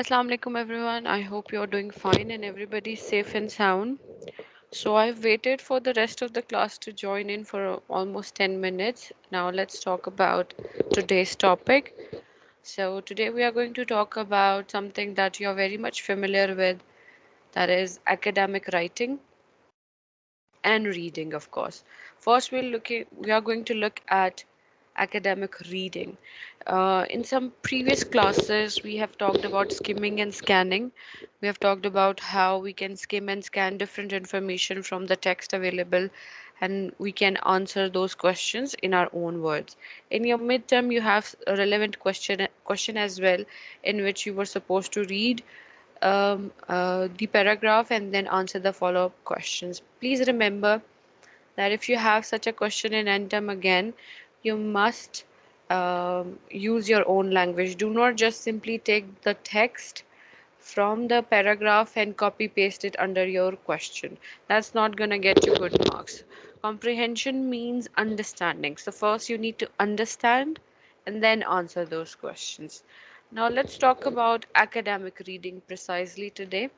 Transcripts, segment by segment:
Assalamu alaikum everyone. I hope you're doing fine and everybody's safe and sound. So I've waited for the rest of the class to join in for almost 10 minutes. Now let's talk about today's topic. So today we are going to talk about something that you're very much familiar with, that is academic writing and reading, of course. First, we are going to look at academic reading. In some previous classes, we have talked about skimming and scanning. We have talked about how we can skim and scan different information from the text available, and we can answer those questions in our own words. In your midterm, you have a relevant question as well, in which you were supposed to read the paragraph and then answer the follow-up questions. Please remember that if you have such a question in NTEM again, you must use your own language. Do not just simply take the text from the paragraph and copy paste it under your question. That's not going to get you good marks. Comprehension means understanding. So first you need to understand and then answer those questions. Now let's talk about academic reading precisely today.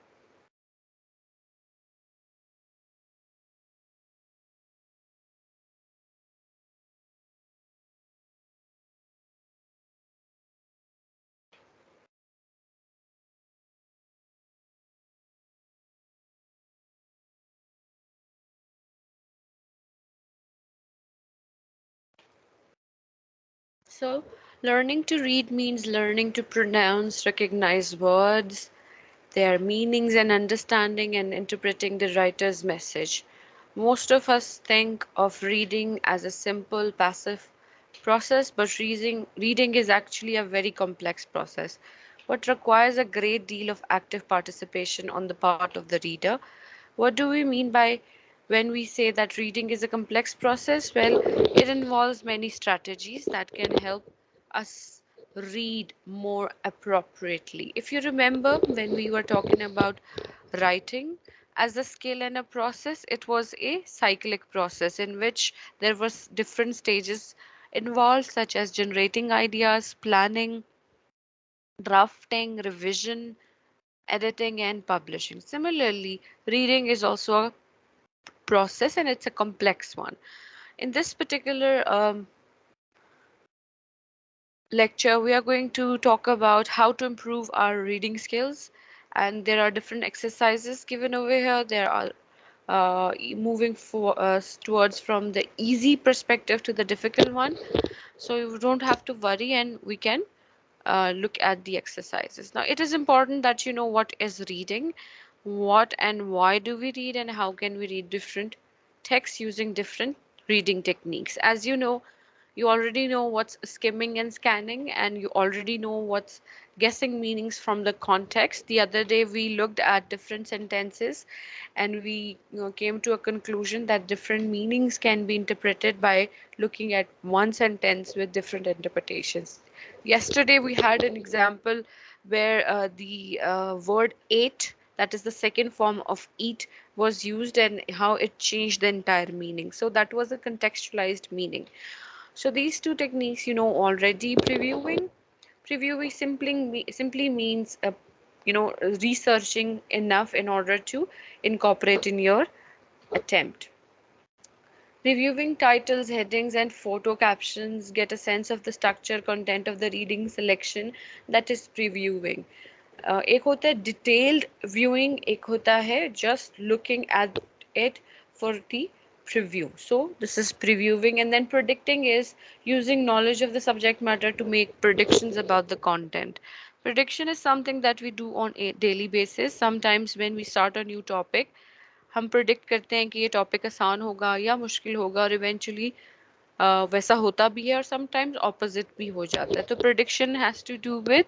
So, learning to read means learning to pronounce, recognize words, their meanings, and understanding and interpreting the writer's message. Most of us think of reading as a simple passive process, but reading is actually a very complex process, what requires a great deal of active participation on the part of the reader. What do we mean by when we say that reading is a complex process? Well, it involves many strategies that can help us read more appropriately. If you remember, when we were talking about writing as a skill and a process, it was a cyclic process in which there was different stages involved, such as generating ideas, planning, drafting, revision, editing, and publishing. Similarly, reading is also a process and it's a complex one. In this particular lecture, we are going to talk about how to improve our reading skills, and there are different exercises given over here. There are moving for us towards from the easy perspective to the difficult one, so you don't have to worry and we can look at the exercises. Now, it is important that you know what is reading, what and why do we read, and how can we read different texts using different reading techniques. As you already know what's skimming and scanning, and you already know what's guessing meanings from the context. The other day we looked at different sentences and we came to a conclusion that different meanings can be interpreted by looking at one sentence with different interpretations. Yesterday we had an example where the word ate, that is the second form of eat, was used and how it changed the entire meaning. So that was a contextualized meaning. So these two techniques you know already. Previewing simply means researching enough in order to incorporate in your attempt. Reviewing titles, headings, and photo captions, get a sense of the structure, content of the reading selection, that is previewing. एक होता है detailed viewing, एक होता है just looking at it for the preview. So this is previewing, and then predicting is using knowledge of the subject matter to make predictions about the content. Prediction is something that we do on a daily basis. Sometimes when we start a new topic, हम predict करते हैं कि ये topic आसान होगा या मुश्किल होगा, और इवेंचुअली वैसा होता भी है और समटाइम्स ऑपोजिट भी हो जाता है. तो prediction has to do with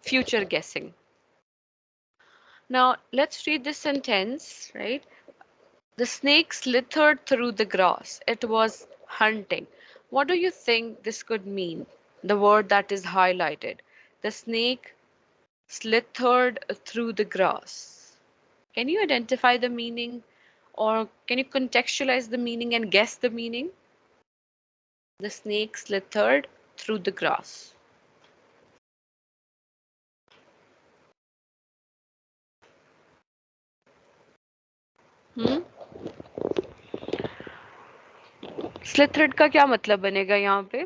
future guessing. Now let's read this sentence, right? The snake slithered through the grass. It was hunting. What do you think this could mean? The word that is highlighted. The snake slithered through the grass. Can you identify the meaning, or can you contextualize the meaning and guess the meaning? The snake slithered through the grass. हम्म स्लिथर्ड का क्या मतलब बनेगा यहाँ पे?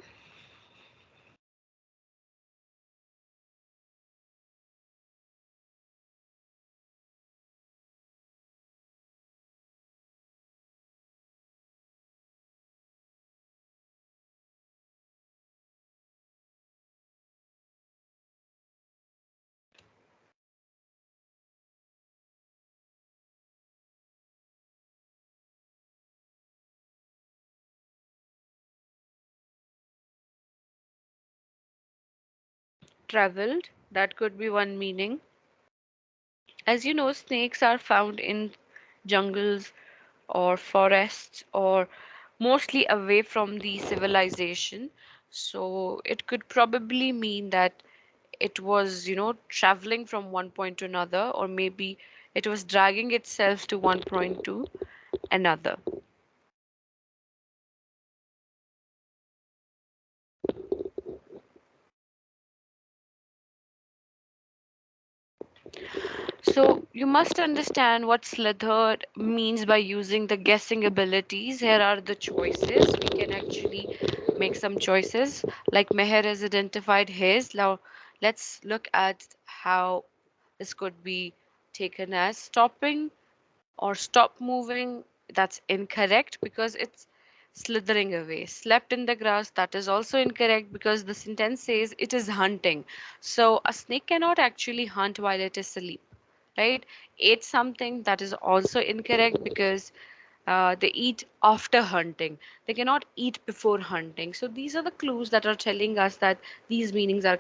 Traveled, that could be one meaning. As you know, snakes are found in jungles or forests or mostly away from the civilization. So it could probably mean that it was, traveling from one point to another, or maybe it was dragging itself to one point to another. So you must understand what slithered means by using the guessing abilities. Here are the choices. We can actually make some choices. Like Meher has identified his. Now let's look at how this could be taken as stopping or stop moving. That's incorrect because it's slithering away. Slept in the grass, that is also incorrect because the sentence says it is hunting. So a snake cannot actually hunt while it is asleep, right? Ate something, that is also incorrect because they eat after hunting. They cannot eat before hunting. So these are the clues that are telling us that these meanings are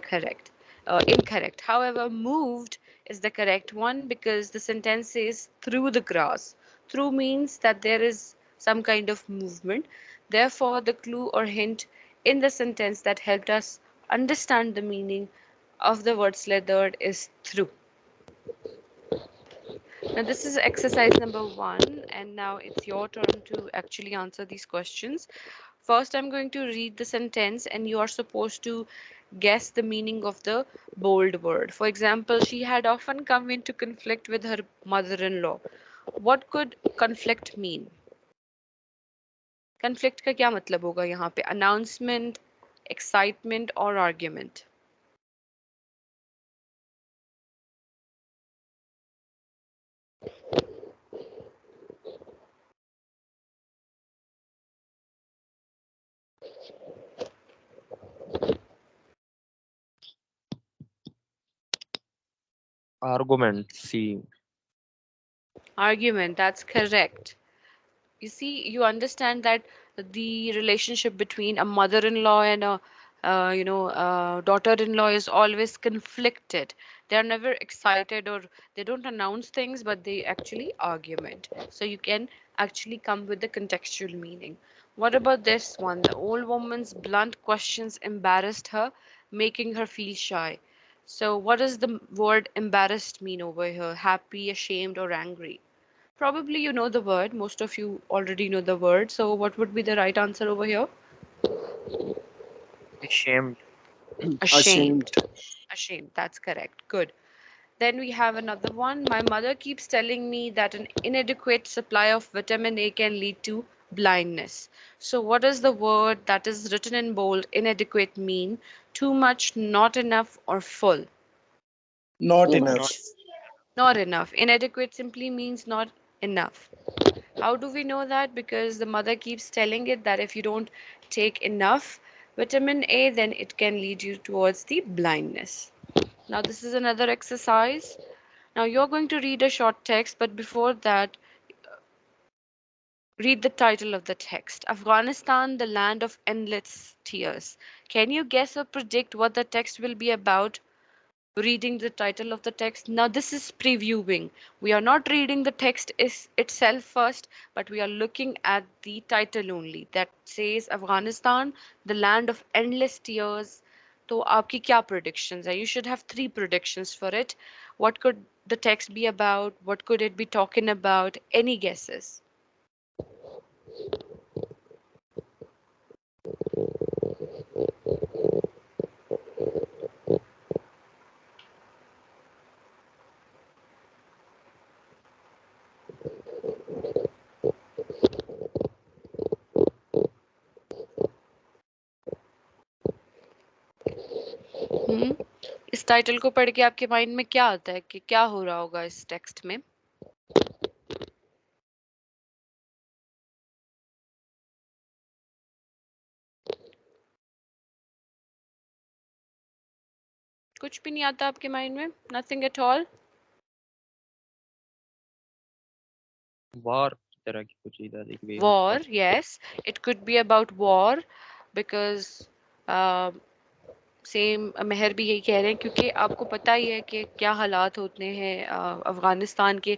incorrect. However, moved is the correct one because the sentence says through the grass. Through means that there is some kind of movement. Therefore, the clue or hint in the sentence that helped us understand the meaning of the word slithered is through. Now, this is exercise number one, and now it's your turn to actually answer these questions. First, I'm going to read the sentence, and you are supposed to guess the meaning of the bold word. For example, she had often come into conflict with her mother in law. What could conflict mean? Conflict का क्या मतलब होगा यहाँ पे? Announcement, excitement, or argument? Argument. C. Argument, that's correct. You see, you understand that the relationship between a mother-in-law and a daughter-in-law is always conflicted. They are never excited, or they don't announce things, but they actually argument. So you can actually come with the contextual meaning. What about this one? The old woman's blunt questions embarrassed her, making her feel shy. So what does the word embarrassed mean over here? Happy, ashamed, or angry? Probably you know the word. Most of you already know the word. So what would be the right answer over here? Ashamed. Ashamed. Ashamed. Ashamed. That's correct. Good. Then we have another one. My mother keeps telling me that an inadequate supply of vitamin A can lead to blindness. So what does the word that is written in bold, inadequate, mean? Too much, not enough, or full? Not Not. enough. Not enough. Inadequate simply means not enough. How do we know that? Because the mother keeps telling it that if you don't take enough vitamin A, then it can lead you towards the blindness. Now, this is another exercise. Now, you're going to read a short text, but before that, read the title of the text: Afghanistan, the land of endless tears. Can you guess or predict what the text will be about? Reading the title of the text. Now, this is previewing. We are not reading the text itself first, but we are looking at the title only that says Afghanistan, the land of endless tears. तो आपकी क्या predictions है? You should have three predictions for it. What could the text be about? What could it be talking about? Any guesses? Title को पढ़ के आपके mind में क्या आता है कि क्या हो रहा होगा इस टेक्स्ट में? कुछ भी नहीं आता आपके माइंड में? Nothing at all? वार की तरह की कुछ इधर एक वे War, yes, it could be about war because same Mehar भी यही कह रहे हैं क्योंकि आपको पता ही है कि क्या हालात होते हैं अफगानिस्तान के।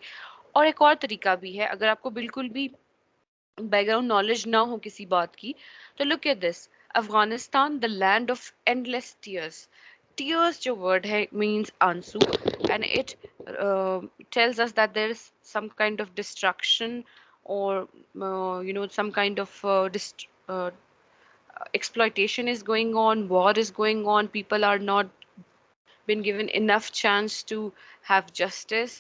और एक और तरीका भी है, अगर आपको बिल्कुल भी बैकग्राउंड नॉलेज ना हो किसी बात की, तो look at this, Afghanistan the land of endless tears. Tears जो वर्ड है मींस आंसू, and it tells us that there is some kind of destruction or some kind of exploitation is going on, war is going on, people are not been given enough chance to have justice.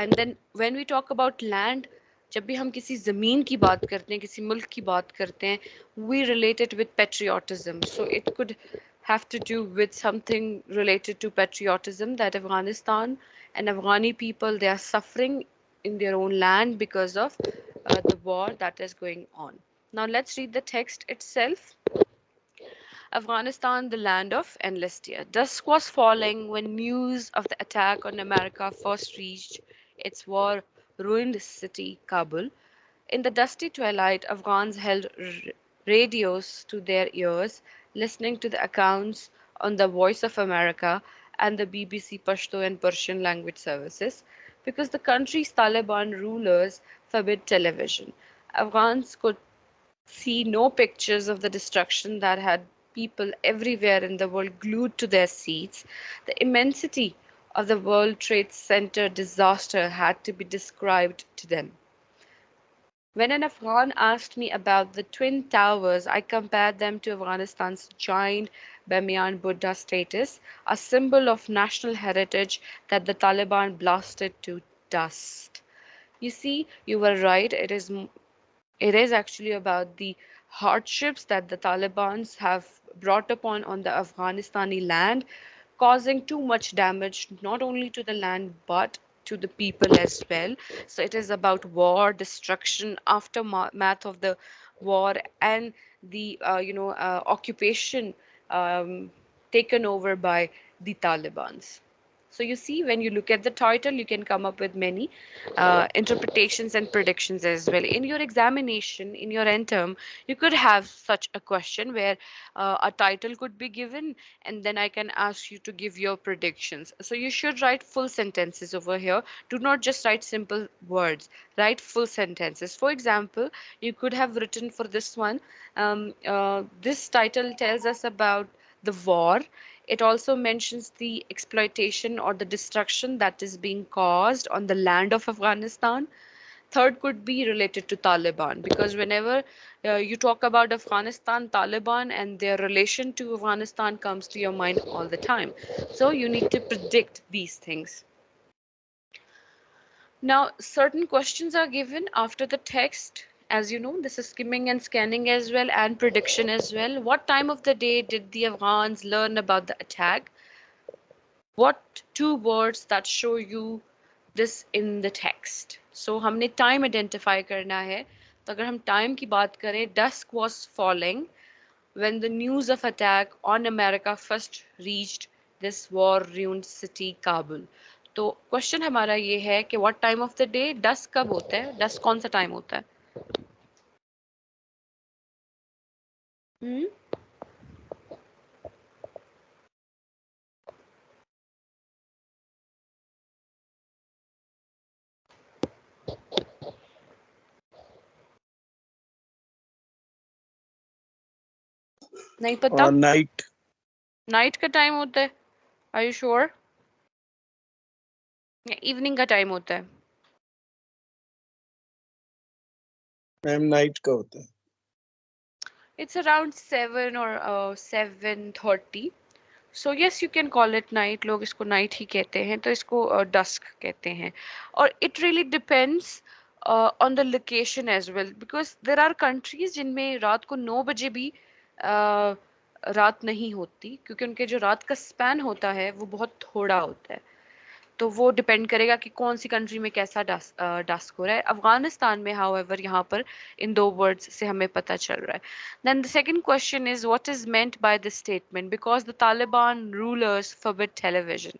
And then when we talk about land, जब भी हम किसी ज़मीन की बात करते हैं, किसी मुल्क की बात करते हैं, we relate it with patriotism. So it could have to do with something related to patriotism, that Afghanistan and Afghani people, they are suffering in their own land because of the war that is going on. Now let's read the text itself. Afghanistan, the land of endless tear. Dusk was falling when news of the attack on America first reached its war ruined city, Kabul. In the dusty twilight, Afghans held radios to their ears, listening to the accounts on the Voice of America and the BBC Pashto and Persian language services, because the country's Taliban rulers forbid television. Afghans could see no pictures of the destruction that had people everywhere in the world glued to their seats. The immensity of the World Trade Center disaster had to be described to them. When an Afghan asked me about the Twin Towers, I compared them to Afghanistan's giant Bamiyan Buddha status, a symbol of national heritage that the Taliban blasted to dust. You see, you were right. It is actually about the hardships that the Taliban's have brought upon on the Afghanistani land, causing too much damage not only to the land but to the people as well. So it is about war, destruction, aftermath of the war, and the occupation um, taken over by the Taliban's. So you see, when you look at the title, you can come up with many interpretations and predictions as well. In your examination, in your end term, you could have such a question where a title could be given, and then I can ask you to give your predictions. So you should write full sentences over here. Do not just write simple words. Write full sentences. For example, you could have written for this one, this title tells us about the war. It also mentions the exploitation or the destruction that is being caused on the land of Afghanistan. Third could be related to Taliban, because whenever you talk about Afghanistan, Taliban and their relation to Afghanistan comes to your mind all the time. So you need to predict these things. Now, certain questions are given after the text. As you know, this is skimming and scanning as well, and prediction as well. What time of the day did the Afghans learn about the attack? What two words that show you this in the text? So हमने time identify करना है. तो अगर हम time की बात करें, dusk was falling when the news of attack on America first reached this war-ruined city Kabul. तो क्वेश्चन हमारा ये है कि what time of the day, dusk कब होता है, dusk कौन सा टाइम होता है? हम्म नहीं पता? नाइट नाइट का टाइम होता है? Are you sure? या इवनिंग का टाइम होता है? मैम नाइट का होता है. It's around 7 or 7:30. So yes, you can call it night. लोग इसको night ही कहते हैं, तो इसको dusk कहते हैं. और it really depends on the location as well, because there are countries जिनमें रात को 9 बजे भी रात नहीं होती, क्योंकि उनके जो रात का स्पैन होता है वो बहुत थोड़ा होता है। तो वो डिपेंड करेगा कि कौन सी कंट्री में कैसा डस्क हो रहा है। अफगानिस्तान में हाउएवर यहाँ पर इन दो वर्ड्स से हमें पता चल रहा है। Then the second question is what is meant by this statement, because the Taliban rulers forbid television,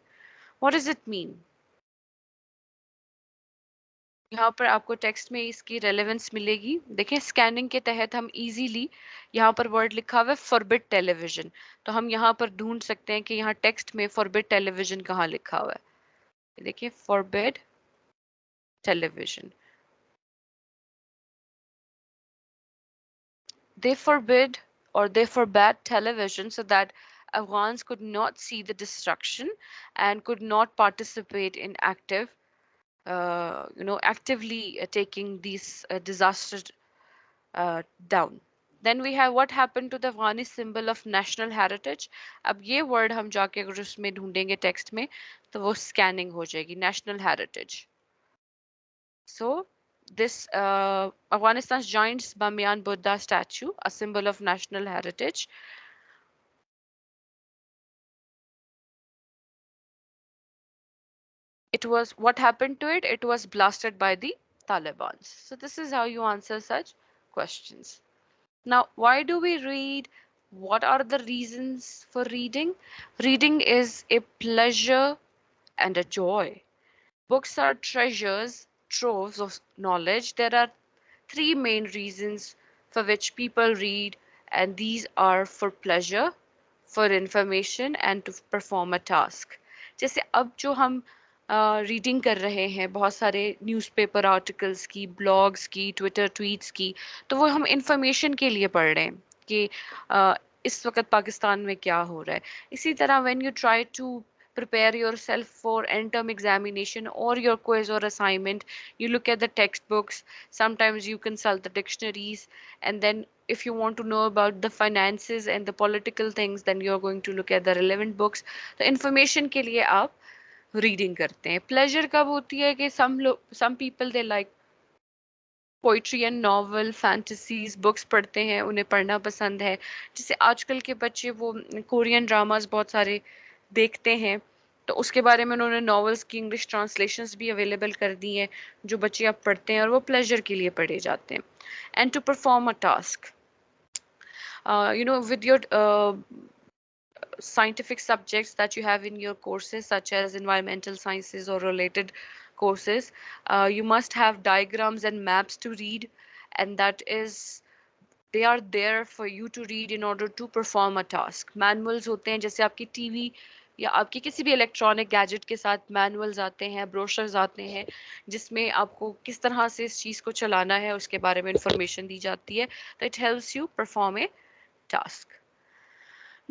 what does it mean? यहाँ पर आपको टेक्स्ट में इसकी रेलेवेंस मिलेगी। देखिए स्कैनिंग के तहत हम इजीली, यहाँ पर वर्ड लिखा हुआ है फॉरबिड टेलीविजन, तो हम यहाँ पर ढूंढ सकते हैं कि यहाँ टेक्स्ट में फॉरबिड टेलीविजन कहाँ लिखा हुआ है। देखिए forbid television, they forbid or they forbade television so that Afghans could not see the destruction and could not participate in actively taking these disasters down. Then we have what happened to the Afghani symbol of national heritage. अब ये word हम जाके अगर उसमें ढूंढेंगे text में तो वो scanning हो जाएगी, national heritage. So this Afghanistan's giant Bamyan Buddha statue, a symbol of national heritage. It was, what happened to it? It was blasted by the Taliban. So this is how you answer such questions. Now, why do we read? What are the reasons for reading? Reading is a pleasure and a joy. Books are treasures, troves of knowledge. There are three main reasons for which people read, and these are for pleasure, for information, and to perform a task. जैसे अब जो हम reading कर रहे हैं बहुत सारे newspaper articles की, ब्लॉग्स की, ट्विटर ट्वीट्स की, तो वो हम इंफॉर्मेशन के लिए पढ़ रहे हैं कि इस वक्त पाकिस्तान में क्या हो रहा है। इसी तरह when you try to prepare yourself for end term examination or your quiz or assignment, you look at the textbooks, sometimes you consult the dictionaries, and then if you want to know about the finances and the political things, then you're going to look at the relevant books. तो information के लिए आप reading करते हैं। pleasure कब होती है कि some people they like poetry and novel, fantasies books पढ़ते हैं, उन्हें पढ़ना पसंद है। जैसे आजकल के बच्चे वो कोरियन ड्रामास बहुत सारे देखते हैं, तो उसके बारे में उन्होंने नॉवेल्स की इंग्लिश ट्रांसलेशंस भी अवेलेबल कर दी हैं जो बच्चे अब पढ़ते हैं और वो प्लेजर के लिए पढ़े जाते हैं। And to perform a task, with your scientific subjects that you have in your courses such as environmental sciences or related courses, you must have diagrams and maps to read, and that is they are there for you to read in order to perform a task. Manuals होते हैं, जैसे आपकी TV या आपकी किसी भी electronic gadget के साथ मैनुअल्स आते हैं, ब्रोशर्स आते हैं, जिसमें आपको किस तरह से इस चीज़ को चलाना है उसके बारे में इंफॉर्मेशन दी जाती है। तो it helps you perform a task.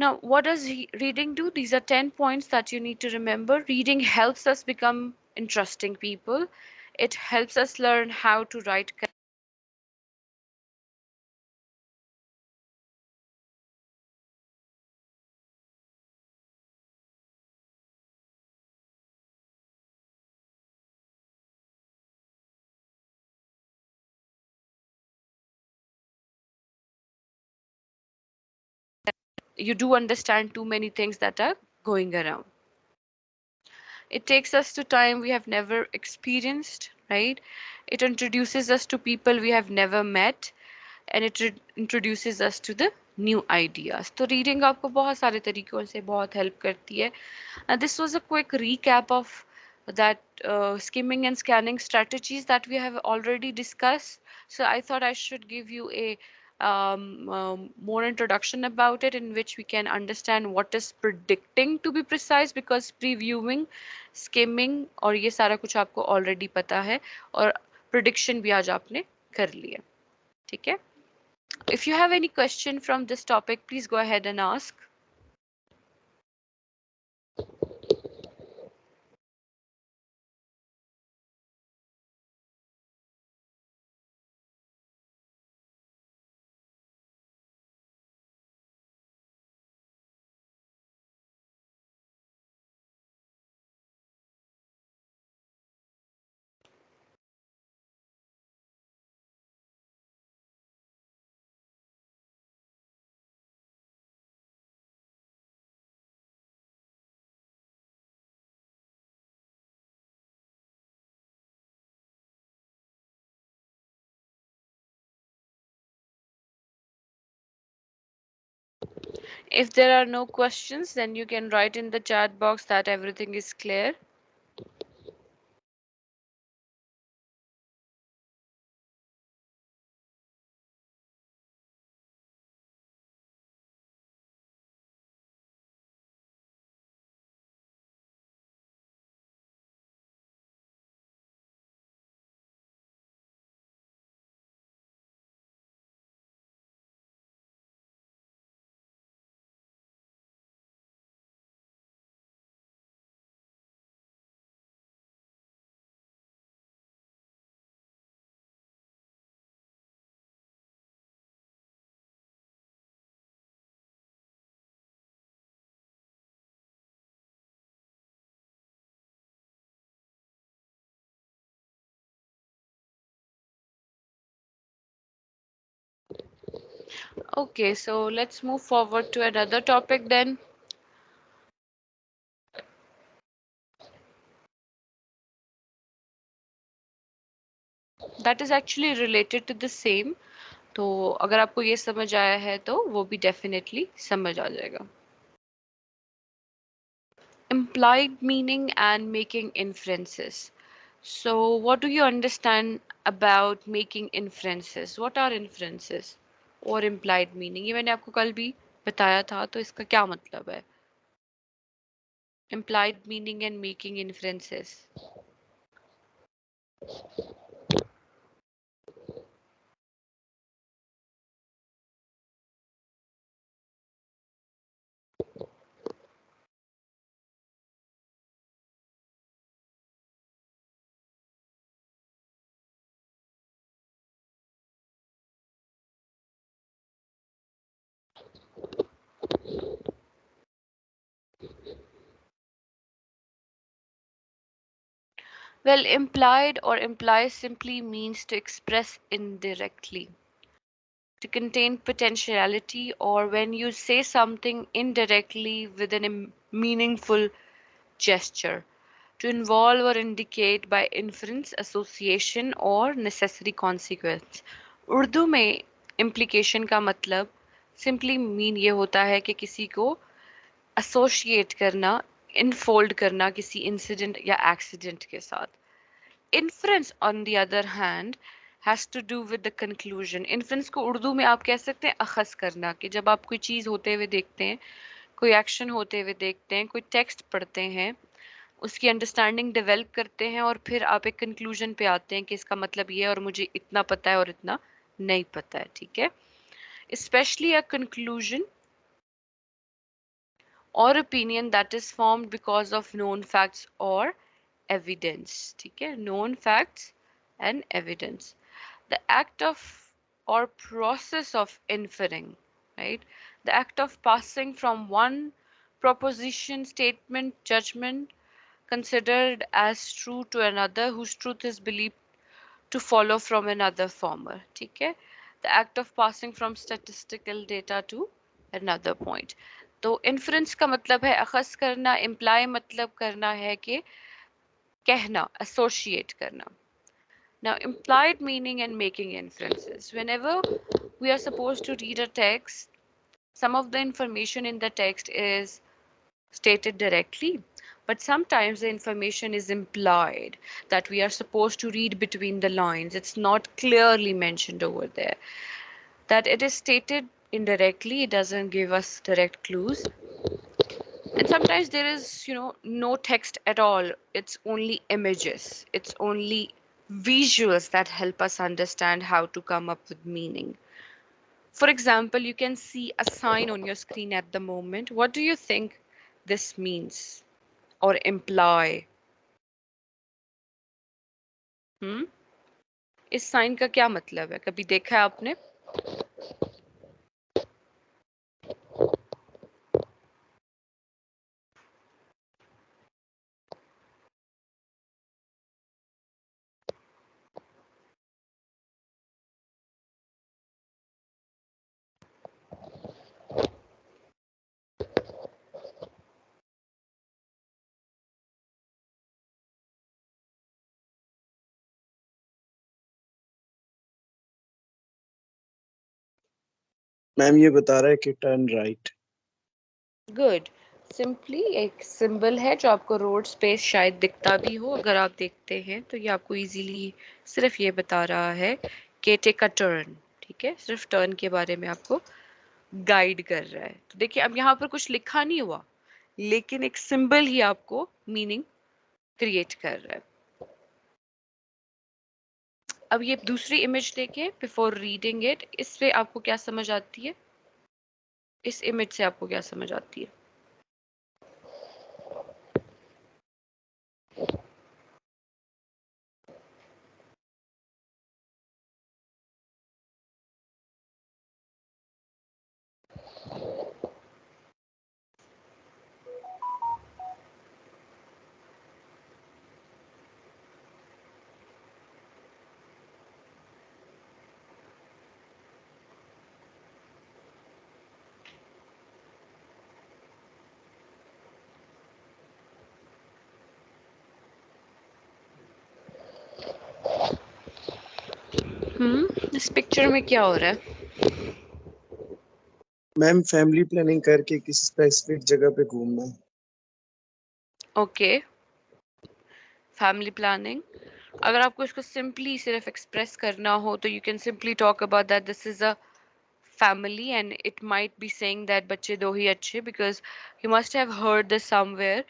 Now, what does reading do? These are 10 points that you need to remember. Reading helps us become interesting people. It helps us learn how to write you do understand too many things that are going around. It takes us to time we have never experienced, right? It introduces us to people we have never met, and it introduces us to the new ideas. तो reading आपको बहुत सारे तरीकों से बहुत help करती है. This was a quick recap of that skimming and scanning strategies that we have already discussed. So I thought I should give you a more introduction about it, in which we can understand what is predicting, to be precise, because previewing, skimming और ये सारा कुछ आपको already पता है, और prediction भी आज आपने कर लिया। ठीक है? If you have any question from this topic, please go ahead and ask. If there are no questions, then you can write in the chat box that everything is clear. Okay, so let's move forward to another topic then. That is actually related to the same. तो अगर आपको ये समझ आया है तो वो भी definitely समझ आ जाएगा. Implied meaning and making inferences. So, what do you understand about making inferences? What are inferences or implied meaning? ये मैंने आपको कल भी बताया था, तो इसका क्या मतलब है? Implied meaning and making inferences. Well, implied or imply simply means to express indirectly, to contain potentiality, or when you say something indirectly with a meaningful gesture, to involve or indicate by inference, association or necessary consequence. Urdu में implication का मतलब simply mean ये होता है कि किसी को associate करना, infold करना किसी incident या accident के साथ. Inference on the other hand has to do with the conclusion. Inference को उर्दू में आप कह सकते हैं अखज़ करना, कि जब आप कोई चीज़ होते हुए देखते हैं, कोई एक्शन होते हुए देखते हैं, कोई टेक्स्ट पढ़ते हैं, उसकी अंडरस्टैंडिंग डेवलप करते हैं और फिर आप एक कंक्लूजन पे आते हैं कि इसका मतलब ये है और मुझे इतना पता है और इतना नहीं पता है. ठीक है. Especially a conclusion or opinion that is formed because of known facts or evidence. ठीक है. Known facts and evidence. The act of or process of inferring, right? The act of passing from one proposition, statement, judgment considered as true to another whose truth is believed to follow from another former. ठीक है. The act of passing from statistical data to another point. तो inference का मतलब है अखज़ करना, imply मतलब करना है कि कहना, associate करना. Now, implied meaning and making inferences. Whenever we are supposed to read a text, some of the information in the text is stated directly, but sometimes the information is implied that we are supposed to read between the lines. It's not clearly mentioned over there. That it is stated indirectly, it doesn't give us direct clues. And sometimes there is, no text at all. It's only images. It's only visuals that help us understand how to come up with meaning. For example, you can see a sign on your screen at the moment. What do you think this means or imply? इस sign का क्या मतलब है? कभी देखा है आपने? Ma'am ये बता रहा है कि टर्न राइट. गुड। सिंपली एक सिंबल है जो आपको रोड स्पेस शायद दिखता भी हो, अगर आप देखते हैं तो ये आपको इजीली सिर्फ ये बता रहा है कि टेक अ टर्न। ठीक है, सिर्फ टर्न के बारे में आपको गाइड कर रहा है। तो देखिए अब यहाँ पर कुछ लिखा नहीं हुआ, लेकिन एक सिंबल ही आपको मीनिंग क्रिएट कर रहा है। अब ये दूसरी इमेज देखें बिफोर रीडिंग इट, इससे आपको क्या समझ आती है? इस इमेज से आपको क्या समझ आती है? इस पिक्चर में क्या हो रहा है? मैम फैमिली प्लानिंग करके किसी स्पेसिफिक जगह पे घूमना। Okay, family planning. अगर आपको इसको सिंपली सिर्फ एक्सप्रेस करना हो तो you can simply talk about that this is a family, and it might be saying that बच्चे दो ही अच्छे, because you must have heard this somewhere,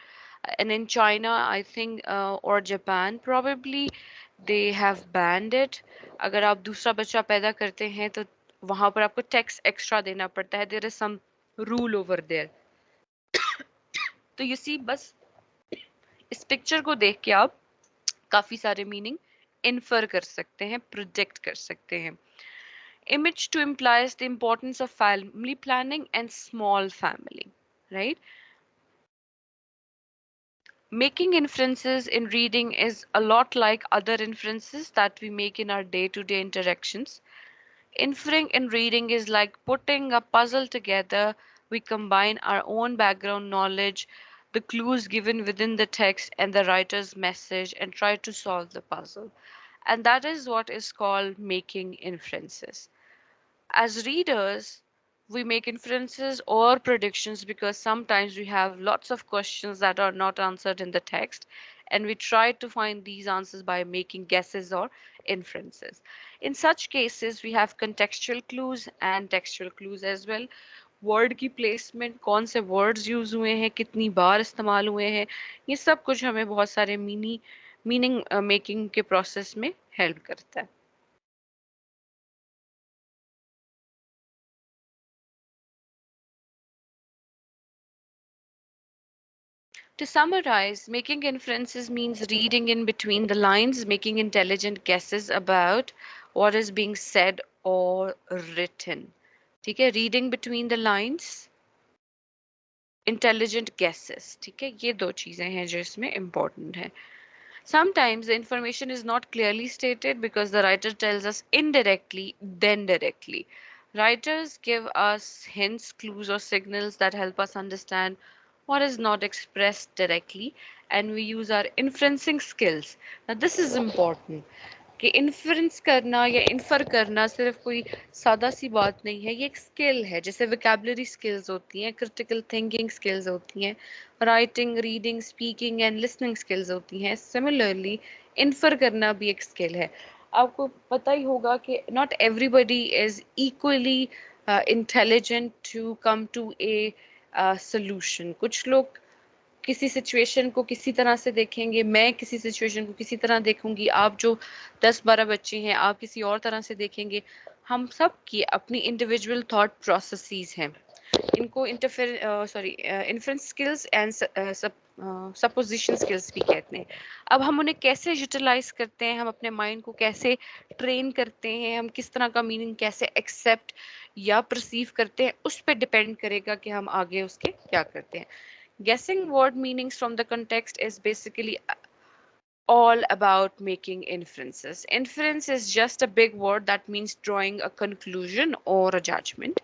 and in China I think or Japan probably they have banned it. अगर आप दूसरा बच्चा पैदा करते हैं तो वहां पर आपको टैक्स एक्स्ट्रा देना पड़ता है, there is some rule over there. तो you see, बस इस पिक्चर को देख के आप काफी सारे मीनिंग इन्फर कर सकते हैं, प्रोजेक्ट कर सकते हैं. Image to implies the importance of family planning and small family, right? Making inferences in reading is a lot like other inferences that we make in our day-to-day interactions. Inferring in reading is like putting a puzzle together. We combine our own background knowledge, the clues given within the text, and the writer's message and try to solve the puzzle. And that is what is called making inferences. As readers, we make inferences or predictions because sometimes we have lots of questions that are not answered in the text, and we try to find these answers by making guesses or inferences. In such cases, we have contextual clues and textual clues as well. Word की placement, कौन से words use हुए हैं, कितनी बार इस्तेमाल हुए हैं, ये सब कुछ हमें बहुत सारे मीनिंग मेकिंग के प्रोसेस में हेल्प करता है. To summarize, making inferences means reading in between the lines, making intelligent guesses about what is being said or written. ठीक है, reading between the lines, intelligent guesses. ठीक है, ये दो चीजें हैं जो इसमें important है. Sometimes the information is not clearly stated because the writer tells us indirectly, then directly. Writers give us hints, clues, or signals that help us understand what is not expressed directly, and we use our inferencing skills. Now, this is important. कि inference करना या infer करना सिर्फ कोई सादा सी बात नहीं है, ये एक स्किल है. जैसे विकेबलरी स्किल्स होती हैं, क्रिटिकल थिंकिंग स्किल्स होती हैं, writing, reading, speaking and listening skills होती हैं. सिमिलरली इन्फर करना भी एक स्किल है. आपको पता ही होगा कि not everybody is equally intelligent to come to a solution. कुछ लोग किसी सिचुएशन को किसी तरह से देखेंगे, मैं किसी सिचुएशन को किसी तरह देखूंगी, आप जो 10-12 बच्चे हैं आप किसी और तरह से देखेंगे. हम सब की अपनी इंडिविजुअल थॉट प्रोसेसेस हैं. इनको inference skills and supposition skills भी कहते हैं. अब हम उन्हें कैसे यूटिलाइज करते हैं, हम अपने माइंड को कैसे ट्रेन करते हैं, हम किस तरह का मीनिंग कैसे एक्सेप्ट या परसीव करते हैं, उस पर डिपेंड करेगा कि हम आगे उसके क्या करते हैं. Guessing word meanings from the context is basically all about making inferences. Inference is just a big word that means drawing a conclusion or a judgment,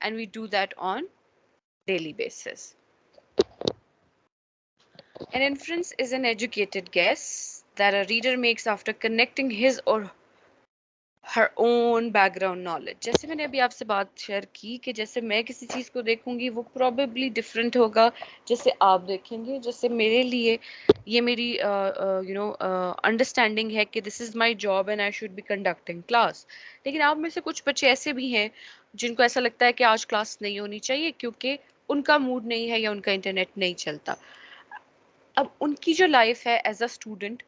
and we do that on daily basis. An inference is an educated guess that a reader makes after connecting his or her own background knowledge. जैसे मैंने अभी आपसे बात share की कि जैसे मैं किसी चीज़ को देखूंगी वो probably different होगा जैसे आप देखेंगे. जैसे मेरे लिए ये मेरी understanding है कि this is my job and I should be conducting class. लेकिन आप में से कुछ बच्चे ऐसे भी हैं जिनको ऐसा लगता है कि आज क्लास नहीं होनी चाहिए क्योंकि उनका मूड नहीं है या उनका इंटरनेट नहीं चलता. अब उनकी जो लाइफ है एज अ स्टूडेंट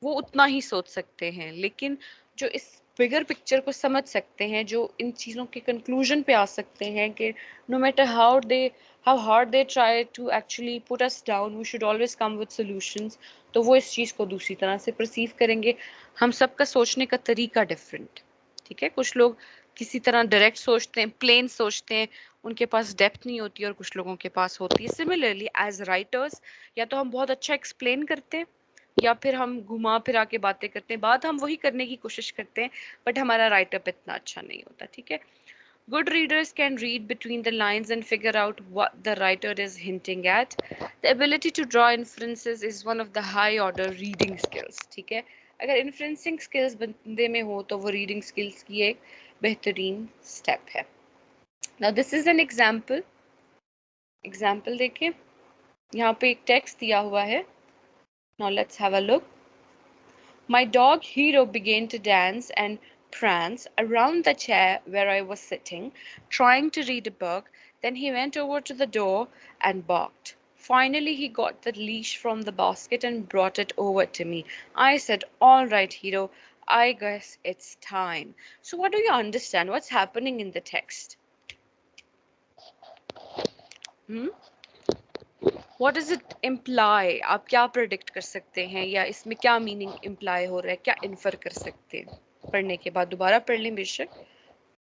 वो उतना ही सोच सकते हैं, लेकिन जो इस बिगर पिक्चर को समझ सकते हैं, जो इन चीज़ों के कंक्लूजन पे आ सकते हैं कि no matter how hard they try to actually put us down, we should always come with solutions, तो वो इस चीज़ को दूसरी तरह से परसीव करेंगे. हम सबका सोचने का तरीका डिफरेंट, ठीक है. कुछ लोग किसी तरह डायरेक्ट सोचते हैं, प्लेन सोचते हैं, उनके पास डेप्थ नहीं होती और कुछ लोगों के पास होती है. सिमिलरली एज राइटर्स या तो हम बहुत अच्छा एक्सप्लेन करते हैं या फिर हम घुमा फिरा के बातें करते हैं, बात हम वही करने की कोशिश करते हैं बट हमारा राइटअप इतना अच्छा नहीं होता, ठीक है. Good readers can read between the lines and figure out what the writer is hinting at. The ability to draw inferences is one of the high order reading skills, ठीक है. अगर इन्फ्लुएंसिंग स्किल्स बंदे में हो तो वो reading skills की एक बेहतरीन स्टेप है. Now this is an example देखें, यहाँ पे एक टेक्स्ट दिया हुआ है. Now let's have a look. My dog Hero began to dance and prance around the chair where I was sitting, trying to read a book. Then he went over to the door and barked. Finally, he got the leash from the basket and brought it over to me. I said, "All right, Hero, I guess it's time." So, what do you understand? What's happening in the text? Hmm? What does it imply? आप क्या predict कर सकते हैं या इसमें क्या meaning imply हो रहा है, क्या infer कर सकते हैं? पढ़ने के बाद दोबारा पढ़ लें बेशक,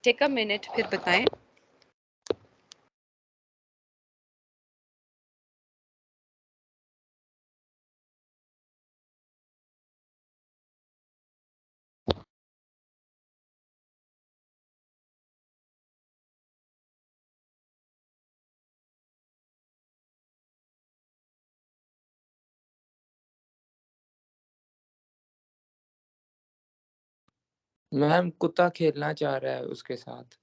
take a minute फिर बताएं. मैम कुत्ता खेलना चाह रहा है उसके साथ.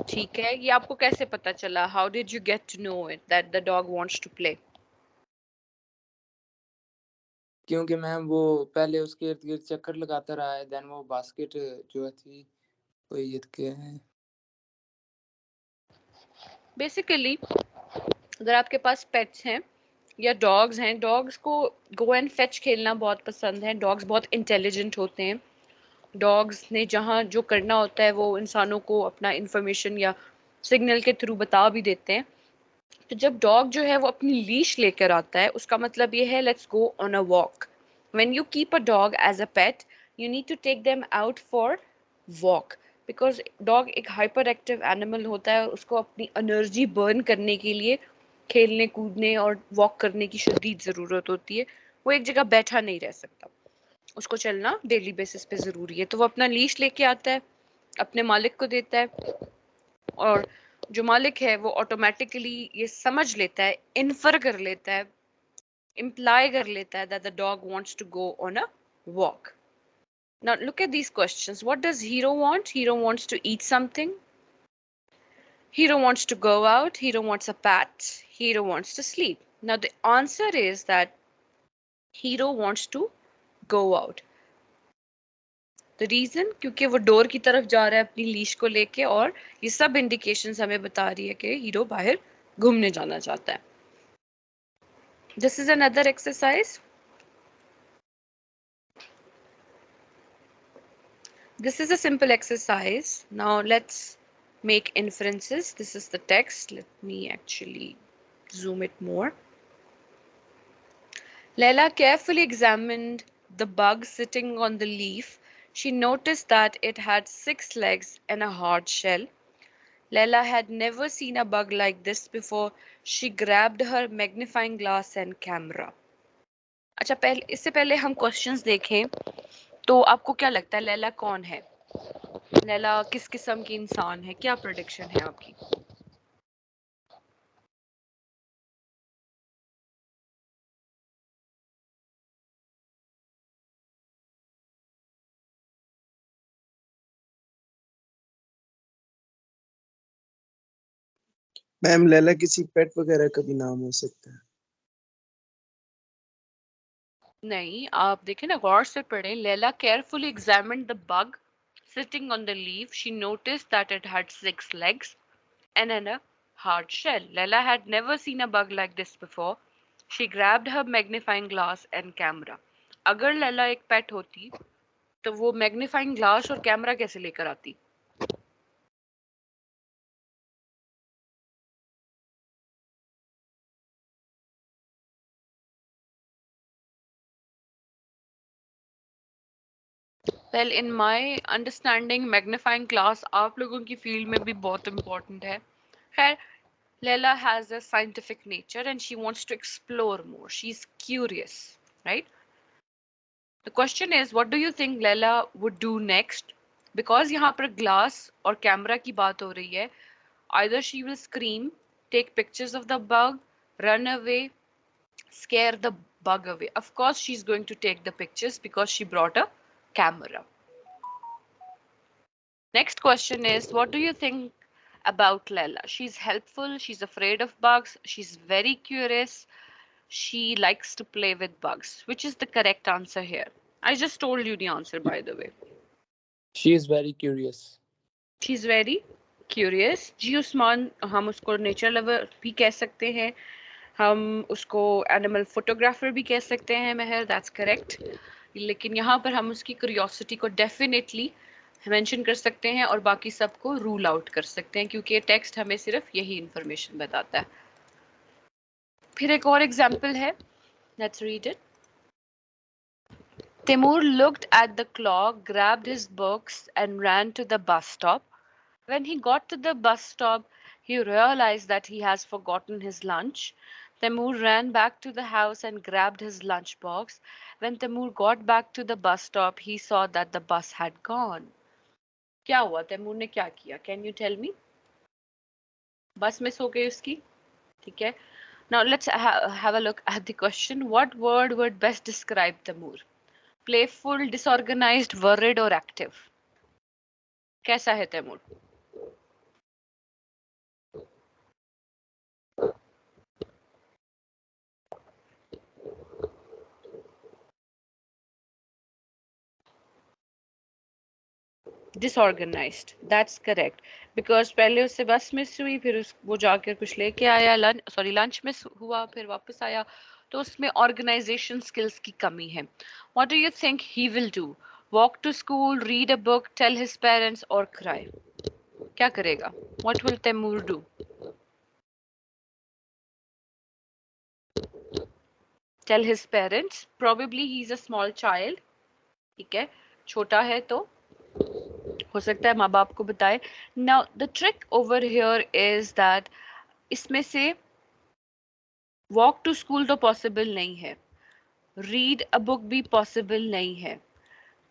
ठीक है, ये आपको कैसे पता चला? How did you get to know it that the dog wants to play? क्योंकि मैम वो पहले उसके इर्द गिर्द चक्कर लगाता रहा है, देन वो बास्केट जो थी वो ये के है. बेसिकली अगर आपके पास पेट्स हैं या डॉग्स हैं, डॉग्स को गो एंड फेच खेलना बहुत पसंद है. डॉग्स बहुत इंटेलिजेंट होते हैं. डॉग्स ने जहाँ जो करना होता है वो इंसानों को अपना इंफॉर्मेशन या सिग्नल के थ्रू बता भी देते हैं. तो जब डॉग जो है वो अपनी लीश लेकर आता है उसका मतलब ये है let's go on a walk. When you keep a dog as a pet you need to take them out for walk, because dog एक हाइपर एक्टिव एनिमल होता है. उसको अपनी एनर्जी बर्न करने के लिए खेलने कूदने और वॉक करने की शदीद ज़रूरत होती है. वो एक जगह बैठा नहीं रह सकता, उसको चलना डेली बेसिस पे ज़रूरी है. तो वो अपना लीश लेके आता है, अपने मालिक को देता है और जो मालिक है वो ऑटोमेटिकली ये समझ लेता है, इन्फर कर लेता है, इम्प्लाई कर लेता है that the dog wants to go on a walk. Now look at these questions. What does Hero want? Hero wants to eat something. Hero wants to go out. Hero wants a pat. Hero wants to sleep. Now the answer is that Hero wants to go out. The reason क्योंकि वो door की तरफ जा रहा है अपनी leash को लेके और ये सब इंडिकेशंस हमें बता रही है कि हीरो बाहर घूमने जाना चाहता है. This is another exercise. This is a simple exercise. Now let's make inferences. This is the text. Let me actually zoom it more. Leila carefully examined the bug sitting on the leaf. She noticed that it had 6 legs and a hard shell. Leila had never seen a bug like this before. She grabbed her magnifying glass and camera. अच्छा, पहले इससे पहले हम questions देखें तो आपको क्या लगता है लैला कौन है? लैला किस किस्म की इंसान है? क्या प्रेडिक्शन है आपकी? मैम लैला किसी पेट वगैरह का भी नाम हो सकता है? नहीं, आप देखें ना, गौर से पढ़ें. Leila carefully examined the bug sitting on the leaf. She noticed that it had 6 legs and a hard shell. Leila had never seen a bug like this before. She grabbed her magnifying glass and camera. अगर लैला एक पेट होती तो वो magnifying glass और camera कैसे लेकर आती? Well, in my understanding, magnifying glass आप लोगों की फील्ड में भी बहुत इंपॉर्टेंट है. खैर, Leila has a scientific nature and she wants to explore more. She's curious, right? The question is, what do you think Leila would do next? Because यहाँ पर glass और camera की बात हो रही है. Either she will scream, take pictures of the bug, run away, scare the bug away. Of course, she's going to take the pictures because she brought a camera. Next question is, what do you think about Leila? She's helpful, she's afraid of bugs, she's very curious, she likes to play with bugs. Which is the correct answer here? I just told you the answer, by the way. She is very curious. She's very curious. जी उस्मान, हम उसको nature lover भी कह सकते हैं, हम उसको animal photographer भी कह सकते हैं महर, दैट्स करेक्ट. लेकिन यहाँ पर हम उसकी क्यूरियोसिटी को डेफिनेटली मेंशन कर सकते हैं और बाकी सबको रूल आउट कर सकते हैं क्योंकि टेक्स्ट हमें सिर्फ यही इंफॉर्मेशन बताता है. फिर एक और एग्जांपल है, let's read it. Timur looked at the clock, grabbed his books, and ran to the bus stop. When he got to the bus stop, he realized that he has forgotten his lunch. Timur ran back to the house and grabbed his lunchbox. When Timur got back to the bus stop, he saw that the bus had gone. क्या हुआ? तैमूर ने क्या किया? Can you tell me? बस miss हो गई उसकी. ठीक है. Now let's have a look at the question. What word would best describe Timur? Playful, disorganized, worried or active? कैसा है Taimur? Disorganized. That's correct. Because पहले उससे बस मिस हुई, फिर वो जाकर कुछ लेके आया, लंच मिस हुआ, फिर वापस आया, तो उसमें ऑर्गेनाइजेशन स्किल्स की कमी है. What do you think he will do? Walk to school, read a book, tell his parents or cry? क्या करेगा? What will Temur do? Tell his parents. Probably he's a small child. ठीक है, छोटा है तो हो सकता है माँ बाप को बताए. Now the trick over here is that इसमें से वॉक टू स्कूल तो पॉसिबल नहीं है, रीड अ बुक भी पॉसिबल नहीं है,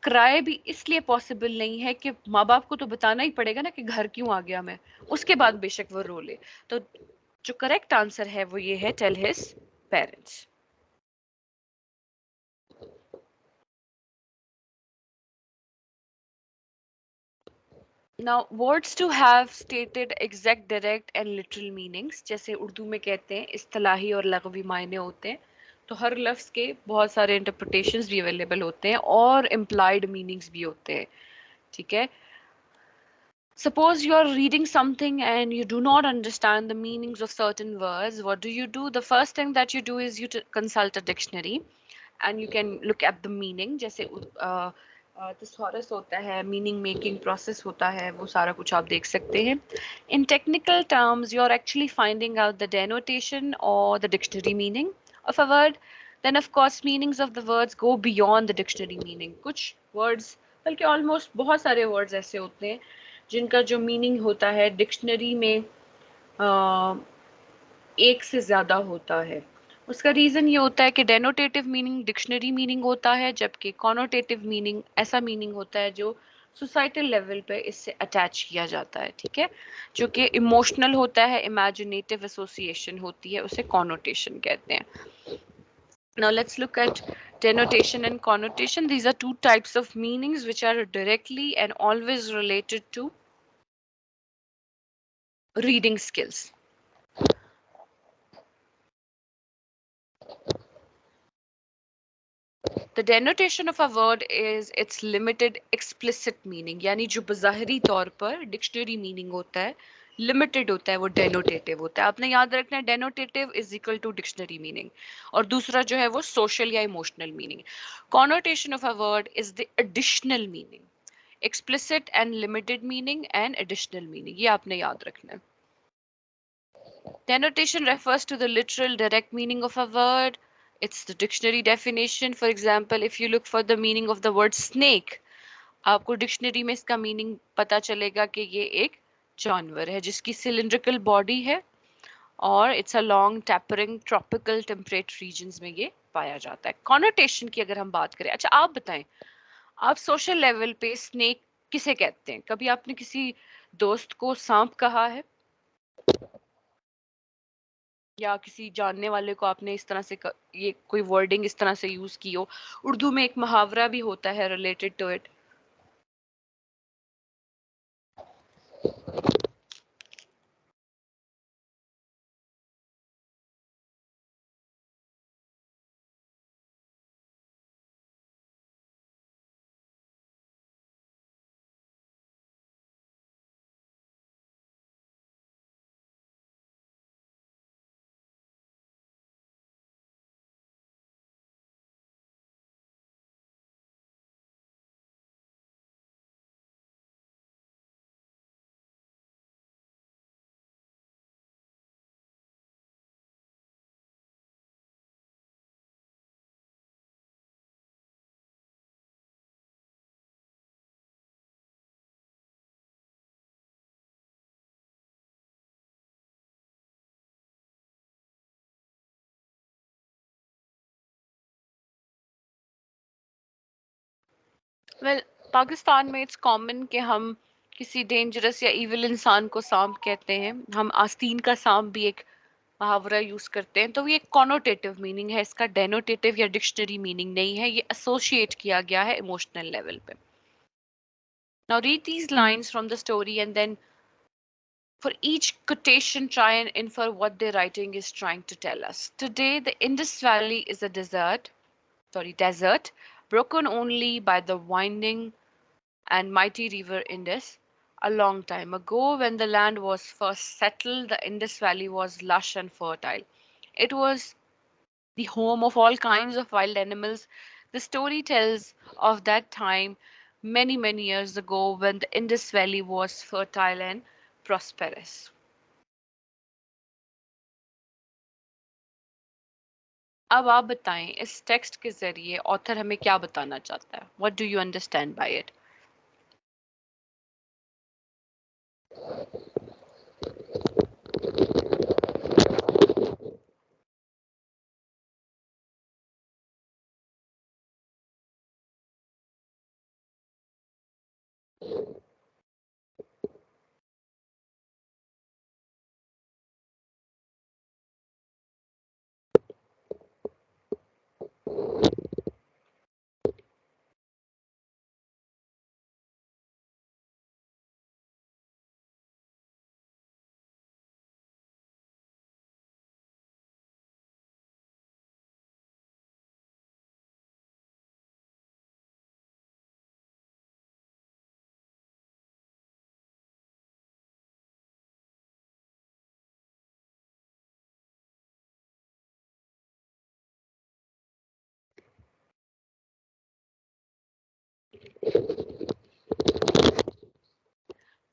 क्राई भी इसलिए पॉसिबल नहीं है कि माँ बाप को तो बताना ही पड़ेगा ना कि घर क्यों आ गया मैं, उसके बाद बेशक वो रो ले. तो जो करेक्ट आंसर है वो ये है, tell his parents. Now, words to have stated exact, direct and literal meanings, जैसे उर्दू में कहते हैं इस्तिलाही और लग़वी मायने होते हैं, तो हर लफ्ज़ के बहुत सारे इंटरप्रिटेशंस भी अवेलेबल होते हैं और implied meanings भी होते हैं. ठीक है. Suppose you are reading something and you do not understand the meanings of certain words. What do? The first thing that you do is you consult a dictionary and you can look at the meaning. जैसे thesaurus होता है, meaning making process होता है, वो सारा कुछ आप देख सकते हैं. In technical terms, you are actually finding out the denotation or the dictionary meaning of a word. Then of course meanings of the words go beyond the dictionary meaning. कुछ words, बल्कि almost बहुत सारे words ऐसे होते हैं जिनका जो meaning होता है डिक्शनरी में एक से ज़्यादा होता है. उसका रीज़न ये होता है कि डेनोटेटिव मीनिंग डिक्शनरी मीनिंग होता है, जबकि कॉनोटेटिव मीनिंग ऐसा मीनिंग होता है जो सोसाइटल लेवल पे इससे अटैच किया जाता है. ठीक है, जो कि इमोशनल होता है, इमेजिनेटिव एसोसिएशन होती है, उसे कॉनोटेशन कहते हैं. Now let's look at denotation and connotation. These are two types of meanings which are directly and always related to reading skills. The denotation of a word is its limited explicit meaning, यानी जो बज़ाहिरी तौर पर dictionary meaning होता है limited होता है वो डेनोटेटिव होता है. आपने याद रखना है denotative is equal to dictionary meaning और दूसरा जो है वो सोशल या emotional meaning. Connotation of a word is the additional meaning. Explicit and limited meaning and additional meaning, ये आपने याद रखना है. Denotation refers to the literal direct meaning of a word. It's the dictionary definition. For example, if you look for the meaning of the word snake, आपको dictionary में इसका meaning पता चलेगा कि ये एक जानवर है जिसकी सिलिंड्रिकल बॉडी है और it's a long tapering tropical temperate regions में ये पाया जाता है. कॉनोटेशन की अगर हम बात करें, अच्छा आप बताएं, आप सोशल लेवल पे स्नेक किसे कहते हैं? कभी आपने किसी दोस्त को सांप कहा है या किसी जानने वाले को आपने इस तरह से ये कोई वर्डिंग इस तरह से यूज की हो? उर्दू में एक मुहावरा भी होता है related to it. Well, Pakistan में इट्स कॉमन कि हम किसी डेंजरस या इविल इंसान को सांप कहते हैं. हम आस्तीन का सांप भी एक मुहावरा यूज करते हैं. तो ये एक कॉनोटेटिव मीनिंग है, इसका डेनोटेटिव या डिक्शनरी मीनिंग नहीं है. ये एसोसिएट किया गया है इमोशनल लेवल पे. Now read these lines from the story and then for each quotation try and infer what their writing is trying to tell us. Today the Indus Valley is a desert broken only by the winding and mighty river Indus. A long time ago, when the land was first settled, the Indus Valley was lush and fertile. It was the home of all kinds of wild animals. The story tells of that time many, many years ago when the Indus Valley was fertile and prosperous. अब आप बताएं इस text के जरिए author हमें क्या बताना चाहता है? What do you understand by it?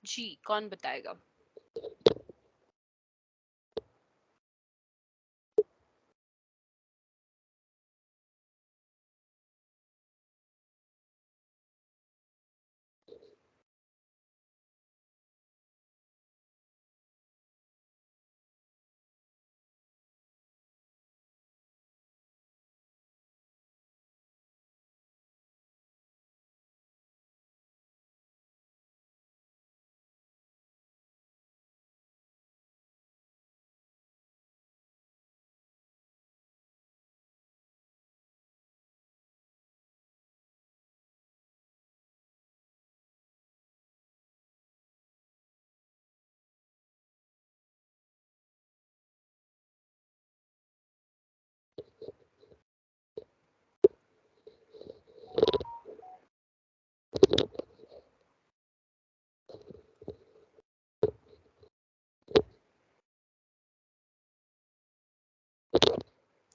जी, कौन बताएगा?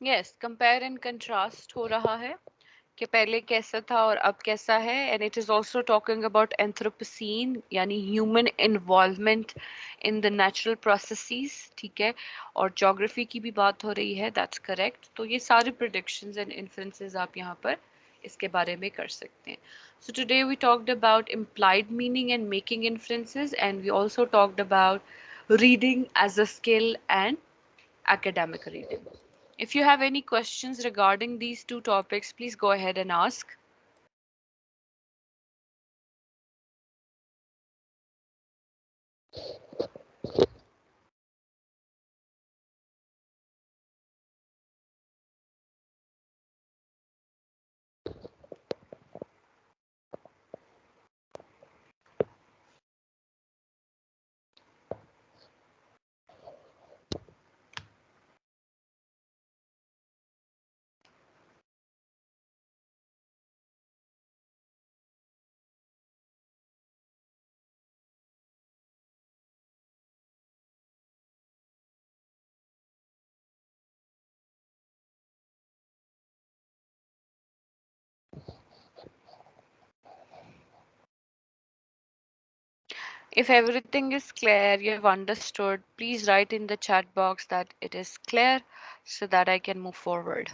यस, कंपेयर एंड कंट्रास्ट हो रहा है कि पहले कैसा था और अब कैसा है, and it is also talking about anthropocene यानी human involvement in the natural processes, ठीक है। और ज्योग्राफी की भी बात हो रही है, दैट्स करेक्ट। तो ये सारे प्रिडिक्शंस एंड इन्फ्रेंसेस आप यहाँ पर इसके बारे में कर सकते हैं। So today we talked about implied meaning and making inferences, and we also talked about reading as a skill and academic reading. If you have any questions regarding these two topics, please go ahead and ask. If everything is clear, you have understood, please write in the chat box that it is clear so that I can move forward.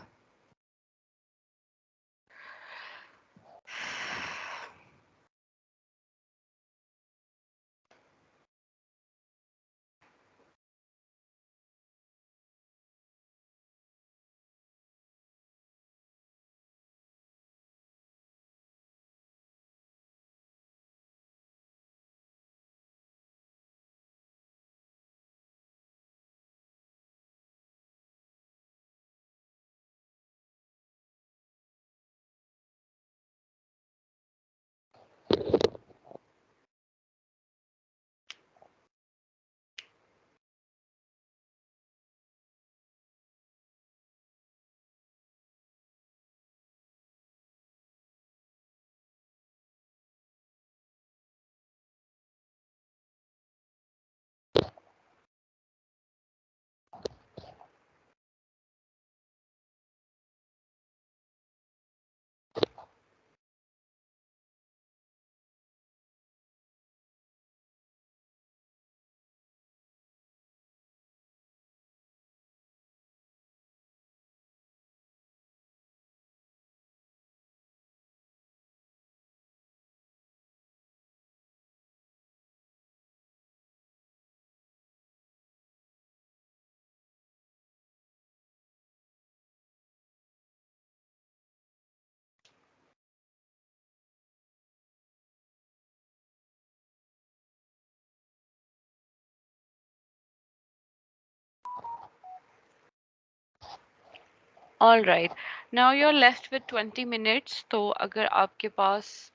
All right. Now you're left with 20 minutes. तो अगर आपके पास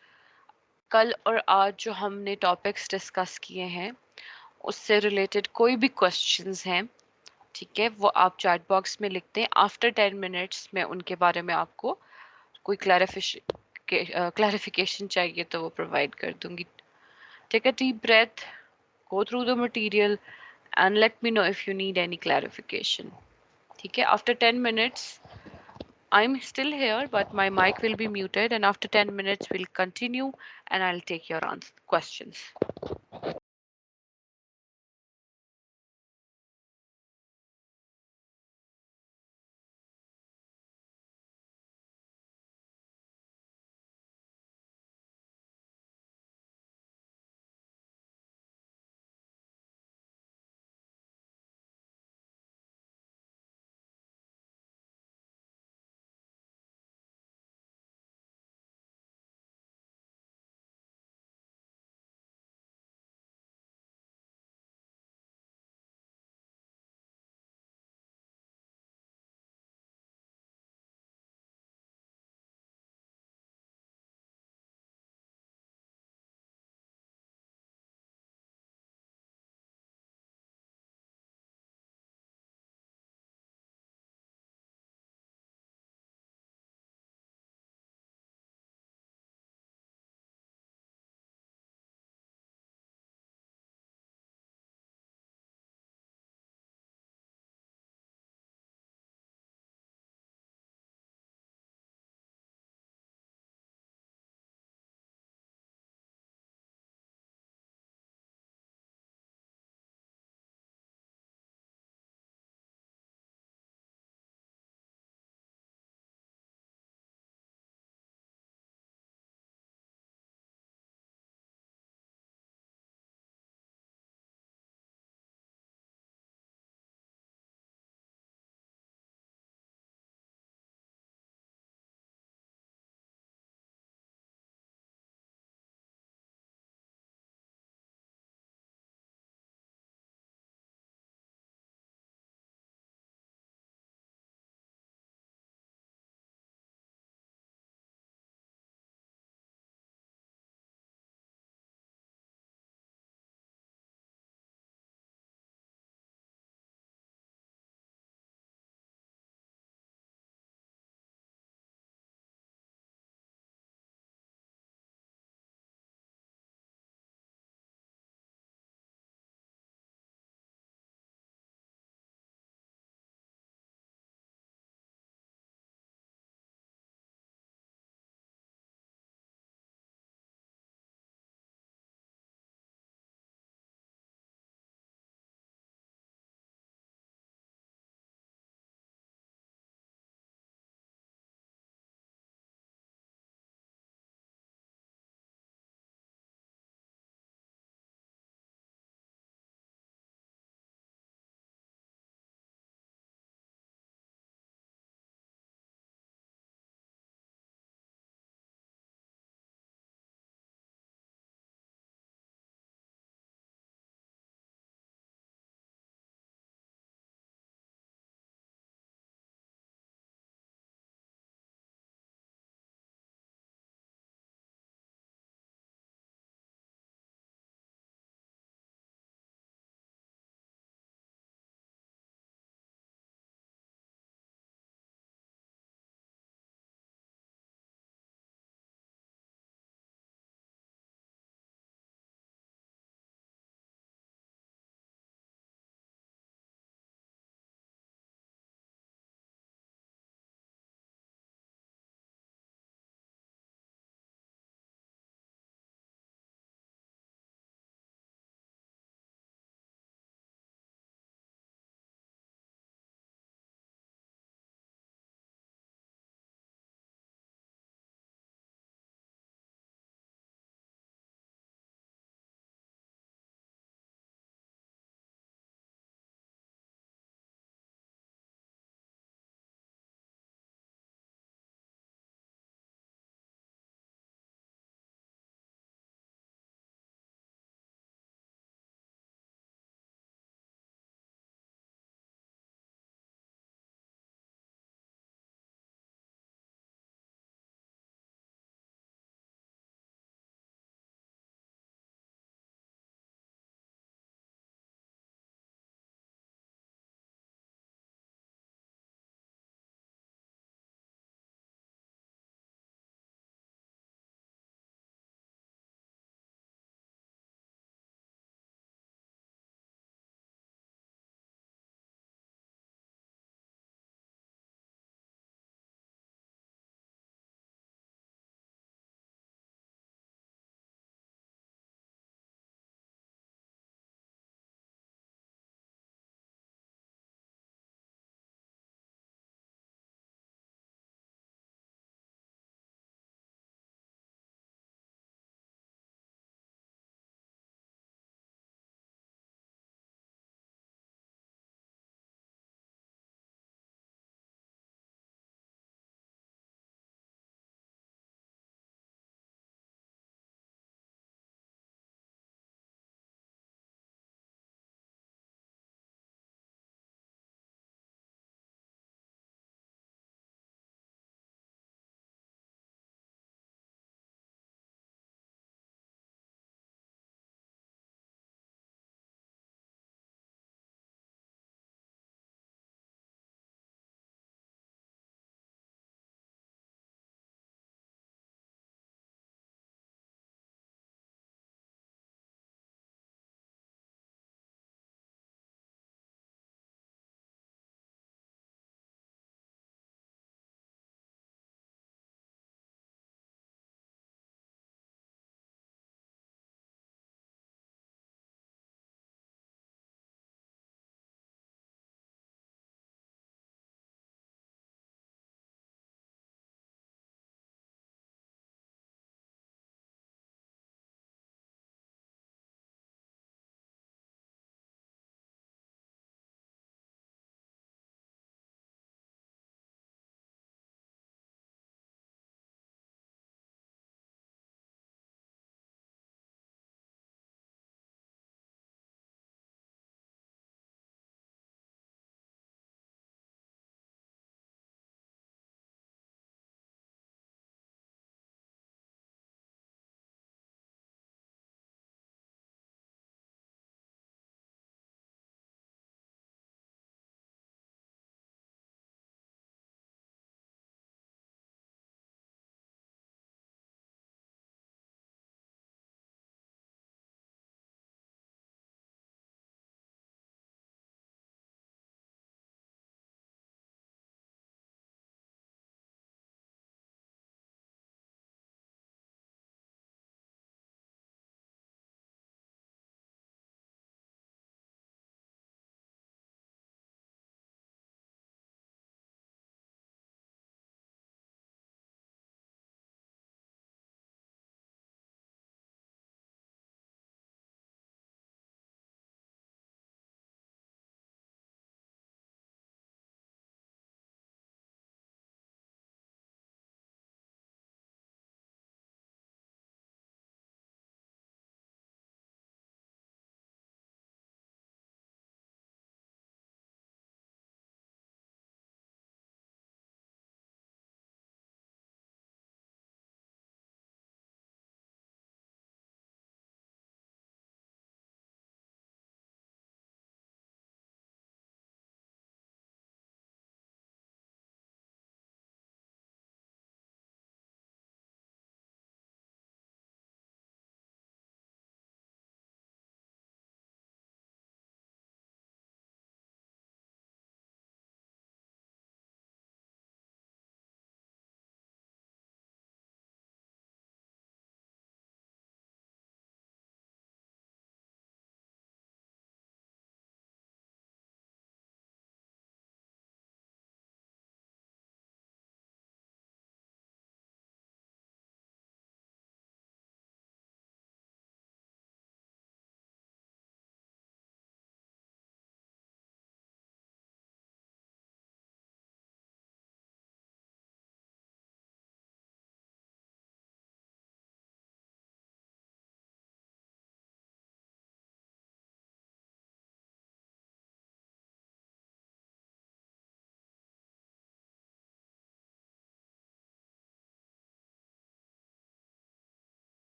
कल और आज जो हमने topics discuss किए हैं उससे रिलेटेड कोई भी क्वेश्चंस हैं, ठीक है, वो आप चैट बॉक्स में लिखते हैं। आफ्टर 10 मिनट्स में उनके बारे में आपको कोई क्लैरिफिकेशन चाहिए तो वो प्रोवाइड कर दूंगी। Take a deep breath, go through the material and let me know if you need any clarification. ठीक है, after 10 minutes I'm still here but my mic will be muted, and after 10 minutes we'll continue and I'll take your questions.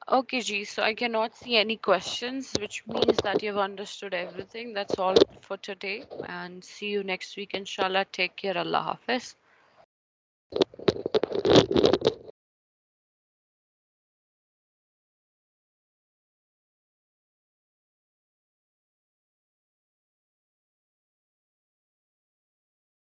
Okay, G. So I cannot see any questions, which means that you've understood everything. That's all for today. And see you next week, inshallah. Take care. Allah Hafiz.